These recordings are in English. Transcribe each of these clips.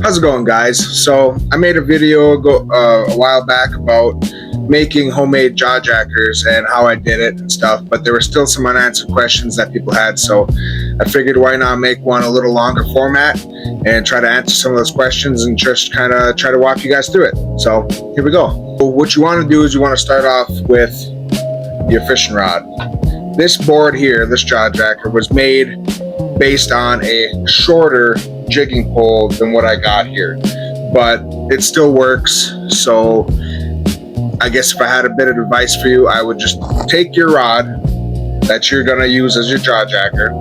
How's it going, guys? So I made a video a while back about making homemade JawJackers and how I did it and stuff, but there were still some unanswered questions that people had, so I figured why not make one a little longer format and try to answer some of those questions and just kind of try to walk you guys through it. So here we go. So what you want to do is you want to start off with your fishing rod. This board here, this JawJacker, was made based on a shorter jigging pole than what I got here, but it still works. So I guess if I had a bit of advice for you, I would just take your rod that you're going to use as your JawJacker,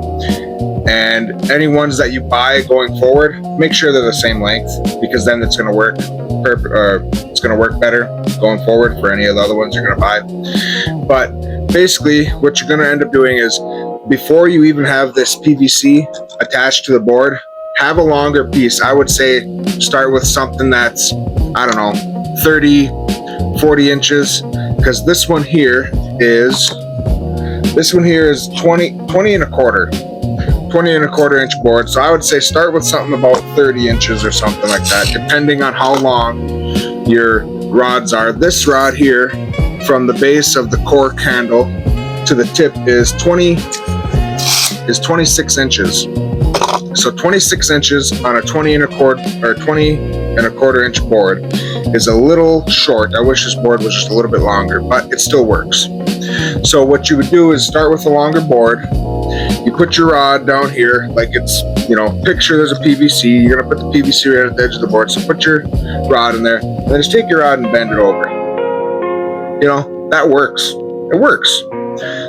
and any ones that you buy going forward, make sure they're the same length, because then it's going to work better going forward for any of the other ones you're going to buy. But basically what you're going to end up doing is, before you even have this PVC attached to the board, have a longer piece. I would say start with something that's, I don't know, 30-40 inches, because this one here is 20 and a quarter inch board. So I would say start with something about 30 inches or something like that, depending on how long your rods are. This rod here, from the base of the cork handle to the tip, is 26 inches. So 26 inches on a 20 and a quarter inch board is a little short. I wish this board was just a little bit longer, but it still works. So what you would do is start with a longer board. You put your rod down here, like it's, picture there's a PVC. You're gonna put the PVC right at the edge of the board. So put your rod in there, and then just take your rod and bend it over. That works. It works.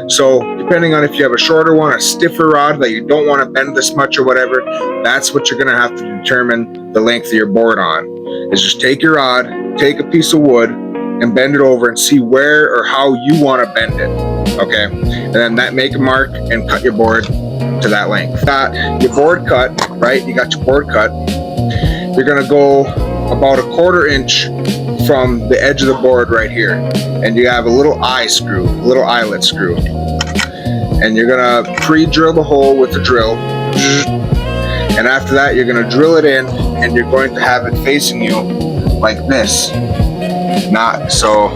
So depending on if you have a shorter one, a stiffer rod that you don't want to bend this much or whatever, that's what you're going to have to determine the length of your board on. Is just take your rod, take a piece of wood, and bend it over and see where or how you want to bend it. Okay, and then make a mark and cut your board to that length. Got your board cut, right? You got your board cut. You're going to go about a quarter inch from the edge of the board right here, and you have a little eyelet screw, and you're gonna pre-drill the hole with the drill, and after that you're gonna drill it in, and you're going to have it facing you like this, not so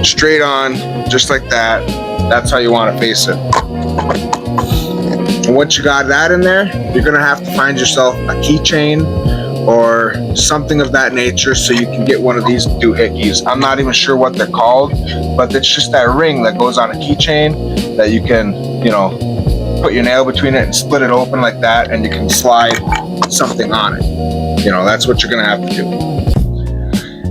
straight on, just like that. That's how you want to face it. And once you got that in there, you're gonna have to find yourself a keychain or something of that nature, so you can get one of these doohickeys. I'm not even sure what they're called, but it's just that ring that goes on a keychain that you can, put your nail between it and split it open like that, and you can slide something on it. That's what you're gonna have to do.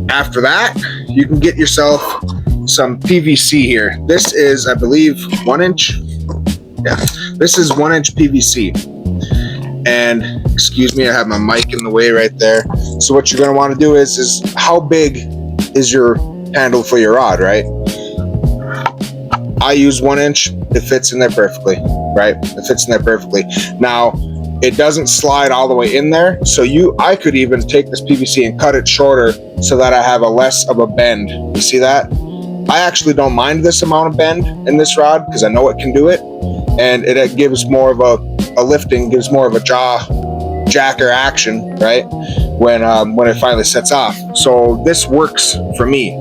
After that, you can get yourself some PVC here. This is, I believe, 1 inch. Yeah, this is 1 inch PVC. And excuse me, I have my mic in the way right there. So what you're going to want to do is how big is your handle for your rod, right? I use 1 inch. It fits in there perfectly, right? It fits in there perfectly. Now, it doesn't slide all the way in there. So I could even take this PVC and cut it shorter so that I have a less of a bend. You see that? I actually don't mind this amount of bend in this rod because I know it can do it. And it gives more of a lifting, gives more of a JawJacker action, right? When it finally sets off. So this works for me.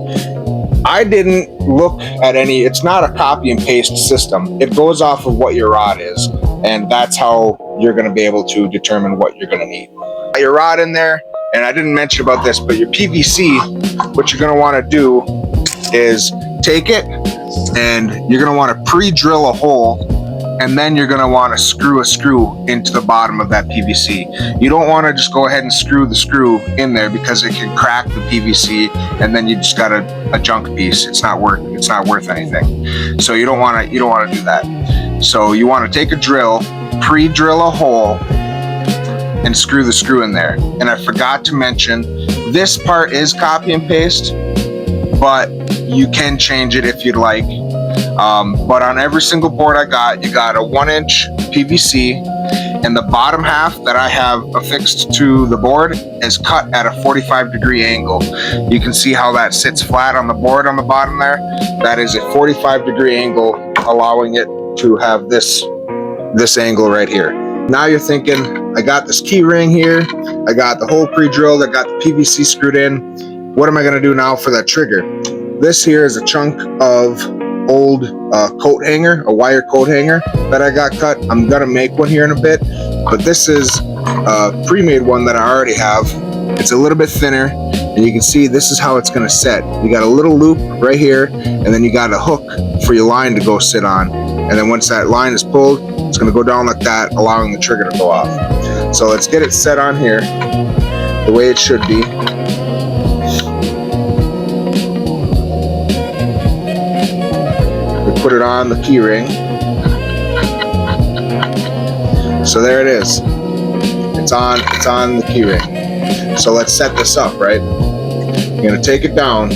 I didn't look at any, it's not a copy and paste system. It goes off of what your rod is, and that's how you're going to be able to determine what you're going to need. Got your rod in there, and I didn't mention about this, but your PVC, what you're going to want to do is take it, and you're going to want to pre-drill a hole, and then you're going to want to screw a screw into the bottom of that PVC. You don't want to just go ahead and screw the screw in there, because it can crack the PVC, and then you just got a junk piece. It's not worth anything. So you don't want to do that. So you want to take a drill, pre-drill a hole, and screw the screw in there. And I forgot to mention, this part is copy and paste, but you can change it if you'd like. But on every single board I got, you got a 1 inch PVC, and the bottom half that I have affixed to the board is cut at a 45-degree angle. You can see how that sits flat on the board on the bottom there. That is a 45-degree angle, allowing it to have this angle right here. Now you're thinking, I got this key ring here. I got the hole pre-drilled. I got the PVC screwed in. What am I gonna do now for that trigger? This here is a chunk of old coat hanger, a wire coat hanger that I got cut. I'm gonna make one here in a bit, but this is a pre-made one that I already have. It's a little bit thinner, and you can see this is how it's gonna set. You got a little loop right here, and then you got a hook for your line to go sit on. And then once that line is pulled, it's gonna go down like that, allowing the trigger to go off. So let's get it set on here the way it should be. We put it on the key ring. So there it is. It's on the key ring. So let's set this up, right? You're gonna take it down,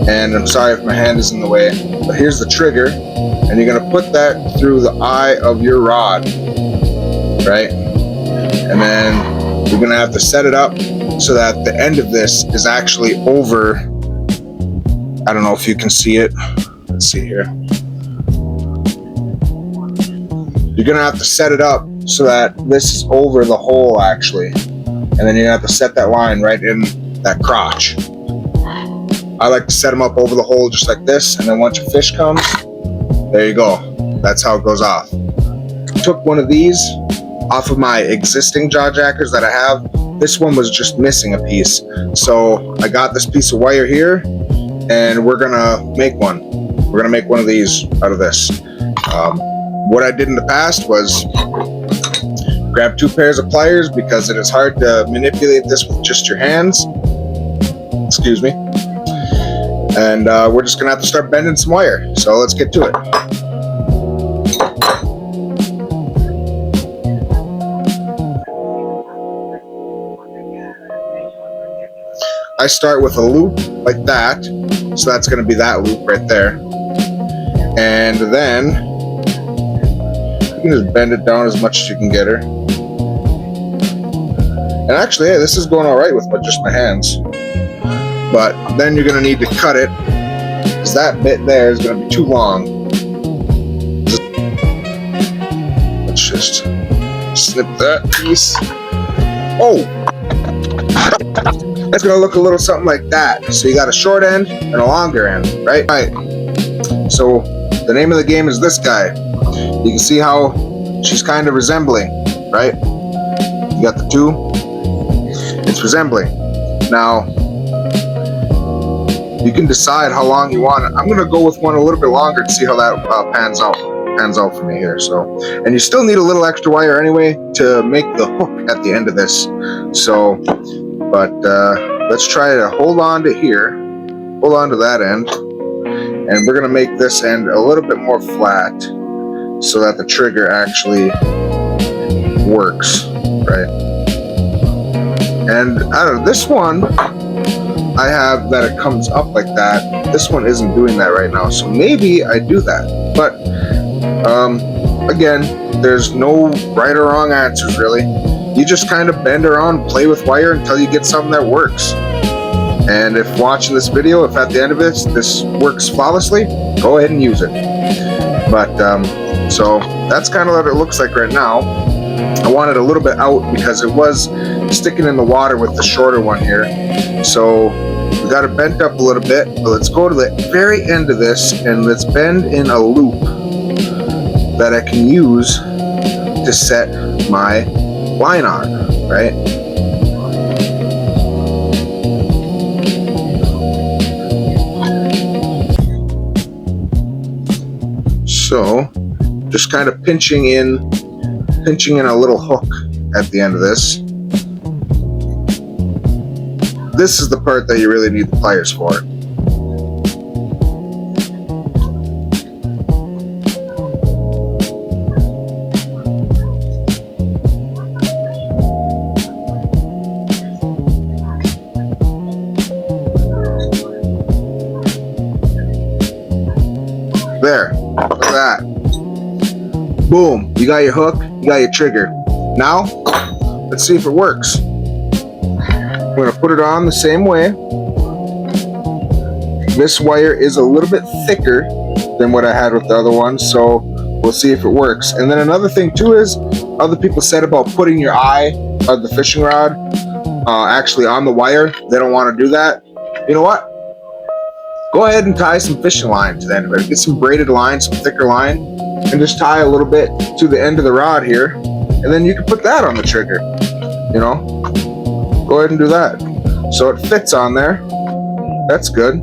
and I'm sorry if my hand is in the way, but here's the trigger, and you're gonna put that through the eye of your rod, right? And then you're gonna have to set it up so that the end of this is actually over. I don't know if you can see it. Let's see here. You're gonna have to set it up so that this is over the hole actually. And then you're gonna have to set that line right in that crotch. I like to set them up over the hole just like this, and then once your fish comes, there you go. That's how it goes off. Took one of these off of my existing JawJackers that I have. This one was just missing a piece. So I got this piece of wire here, and we're gonna make one. We're gonna make one of these out of this. What I did in the past was grab 2 pairs of pliers because it is hard to manipulate this with just your hands. Excuse me. And we're just gonna have to start bending some wire. So let's get to it. I start with a loop like that. So that's gonna be that loop right there. And then you can just bend it down as much as you can get her. And actually, hey, this is going all right with just my hands. But then you're gonna need to cut it, because that bit there is gonna be too long. Let's just snip that piece. Oh! That's gonna look a little something like that. So you got a short end and a longer end, right? Right. So the name of the game is this guy. You can see how she's kind of resembling, right? You got the two. It's resembling. Now, you can decide how long you want it. I'm gonna go with one a little bit longer to see how that pans out for me here. So, and you still need a little extra wire anyway to make the hook at the end of this. So, but let's try to hold on to here, hold on to that end, and we're gonna make this end a little bit more flat so that the trigger actually works, right? And I don't know, this one I have that it comes up like that. This one isn't doing that right now, so maybe I do that. But again, there's no right or wrong answers really. You just kind of bend around, play with wire until you get something that works. And if watching this video, if at the end of this works flawlessly, go ahead and use it. But so that's kind of what it looks like right now. I want it a little bit out because it was sticking in the water with the shorter one here. So we got it bent up a little bit, but let's go to the very end of this and let's bend in a loop that I can use to set my line on, right? So just kind of pinching in a little hook at the end of this. This is the part that you really need the pliers for. There, look at that. Boom, you got your hook, you got your trigger. Now, let's see if it works. I'm gonna put it on the same way. This wire is a little bit thicker than what I had with the other one, so we'll see if it works. And then another thing too is, other people said about putting your eye of the fishing rod actually on the wire. They don't want to do that. You know what? Go ahead and tie some fishing line to the end of it. Get some braided line, some thicker line, and just tie a little bit to the end of the rod here, and then you can put that on the trigger. You know, go ahead and do that. So it fits on there. That's good.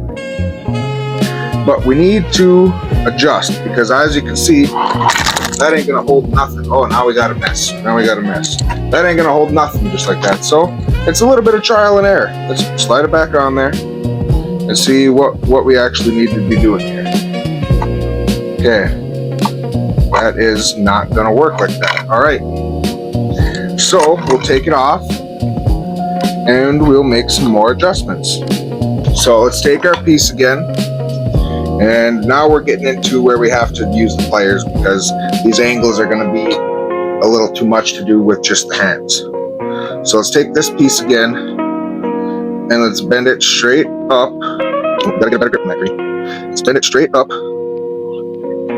But we need to adjust, because as you can see, that ain't gonna hold nothing. Oh, now we got a mess. Now we got a mess. That ain't gonna hold nothing just like that. So it's a little bit of trial and error. Let's slide it back on there and see what we actually need to be doing here. Okay. That is not gonna work like that. All right. So we'll take it off and we'll make some more adjustments. So let's take our piece again. And now we're getting into where we have to use the pliers, because these angles are gonna be a little too much to do with just the hands. So let's take this piece again and let's bend it straight up. Gotta get a better grip on that tree. Let's bend it straight up.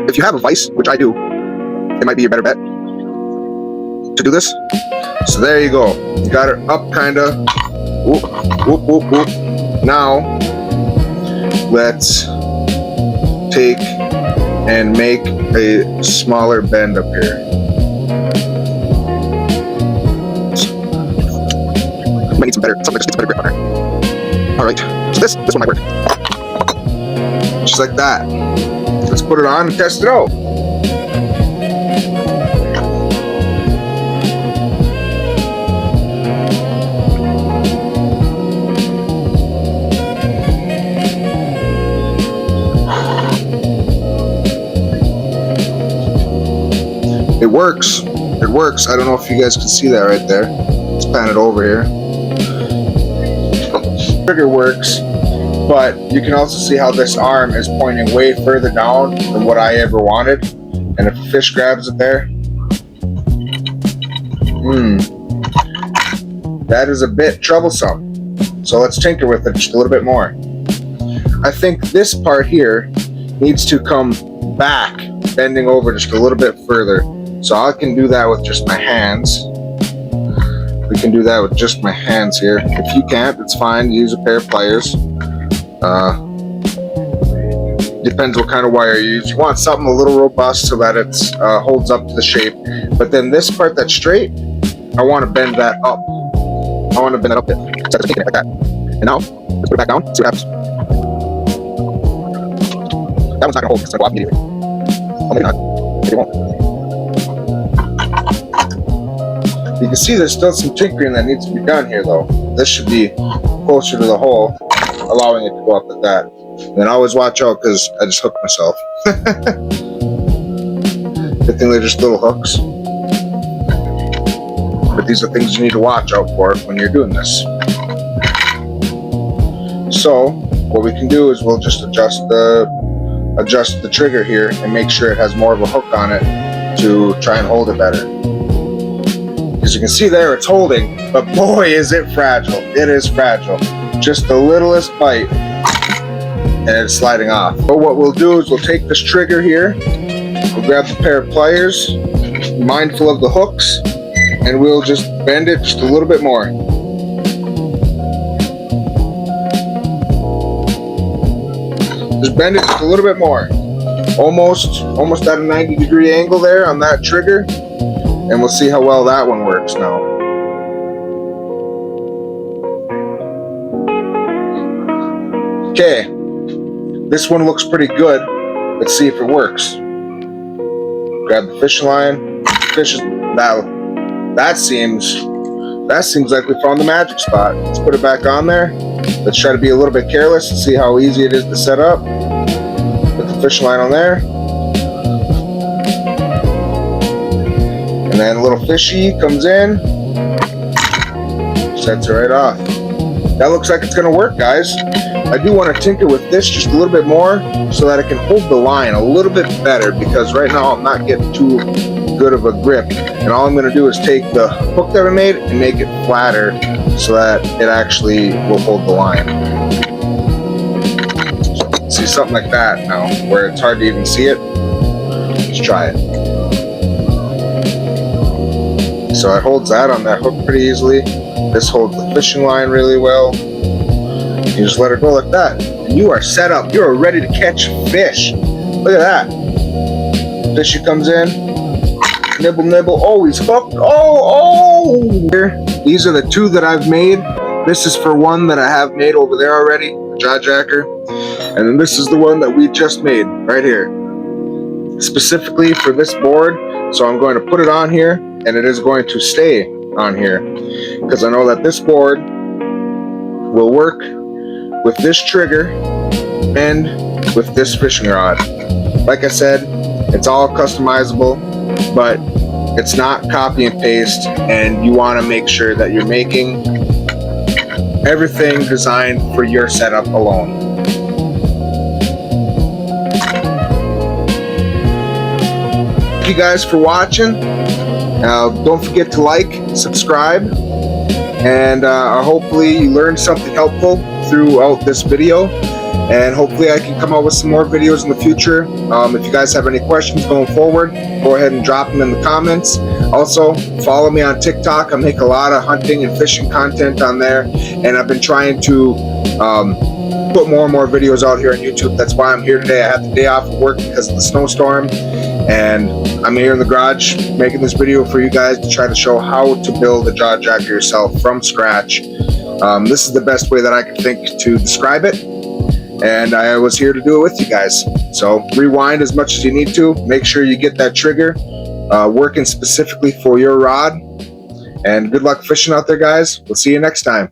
If you have a vise, which I do, it might be a better bet to do this. So there you go. You got it up, kinda. Whoop, whoop, whoop, whoop. Now, let's take and make a smaller bend up here. Might need some better, something that just needs a better grip on there. All right, so this one might work. Just like that. Let's put it on and test it out. It works. It works. I don't know if you guys can see that right there. Let's pan it over here. The trigger works, but you can also see how this arm is pointing way further down than what I ever wanted. And if a fish grabs it there, that is a bit troublesome. So let's tinker with it just a little bit more. I think this part here needs to come back, bending over just a little bit further. So I can do that with just my hands. We can do that with just my hands here. If you can't, it's fine. Use a pair of pliers. Depends what kind of wire you use. You want something a little robust so that it holds up to the shape. But then this part that's straight, I want to bend that up. I want to bend that up a bit. Instead of taking it like that. And now, let's put it back down. See what happens. That one's not going to hold. It's going to go off immediately. Oh, maybe not. Maybe it won't. You can see there's still some tinkering that needs to be done here, though. This should be closer to the hole, allowing it to go up like that. And always watch out, because I just hooked myself. Good thing they're just little hooks. But these are things you need to watch out for when you're doing this. So what we can do is we'll just adjust the trigger here and make sure it has more of a hook on it to try and hold it better. As you can see there, it's holding, but boy, is it fragile. It is fragile. Just the littlest bite, and it's sliding off. But what we'll do is we'll take this trigger here, we'll grab the pair of pliers, mindful of the hooks, and we'll just bend it just a little bit more. Just bend it just a little bit more. Almost at a 90-degree angle there on that trigger. And we'll see how well that one works now. Okay, this one looks pretty good. Let's see if it works. Grab the fishing line. That seems like we found the magic spot. Let's put it back on there. Let's try to be a little bit careless and see how easy it is to set up. Put the fishing line on there. And then a little fishy comes in, sets it right off. That looks like it's gonna work, guys. I do want to tinker with this just a little bit more so that it can hold the line a little bit better, because right now I'm not getting too good of a grip. And all I'm gonna do is take the hook that I made and make it flatter so that it actually will hold the line. See something like that now, where it's hard to even see it. Let's try it. So it holds that on that hook pretty easily. This holds the fishing line really well. You just let her go like that. And you are set up. You are ready to catch fish. Look at that. Fishy comes in. Nibble, nibble. Oh, he's hooked. Oh! Here, these are the two that I've made. This is for one that I have made over there already, JawJacker. And then this is the one that we just made right here. Specifically for this board. So I'm going to put it on here, and it is going to stay on here. Because I know that this board will work with this trigger and with this fishing rod. Like I said, it's all customizable, but it's not copy and paste, and you want to make sure that you're making everything designed for your setup alone. Thank you guys for watching. Don't forget to like, subscribe, and hopefully you learned something helpful throughout this video, and hopefully I can come out with some more videos in the future. If you guys have any questions going forward, go ahead and drop them in the comments. Also, follow me on TikTok. I make a lot of hunting and fishing content on there, and I've been trying to put more and more videos out here on YouTube. That's why I'm here today. I had the day off of work because of the snowstorm, and I'm here in the garage making this video for you guys to try to show how to build a JawJacker yourself from scratch. This is the best way that I can think to describe it, and I was here to do it with you guys. So rewind as much as you need to. Make sure you get that trigger working specifically for your rod, and good luck fishing out there, guys. We'll see you next time.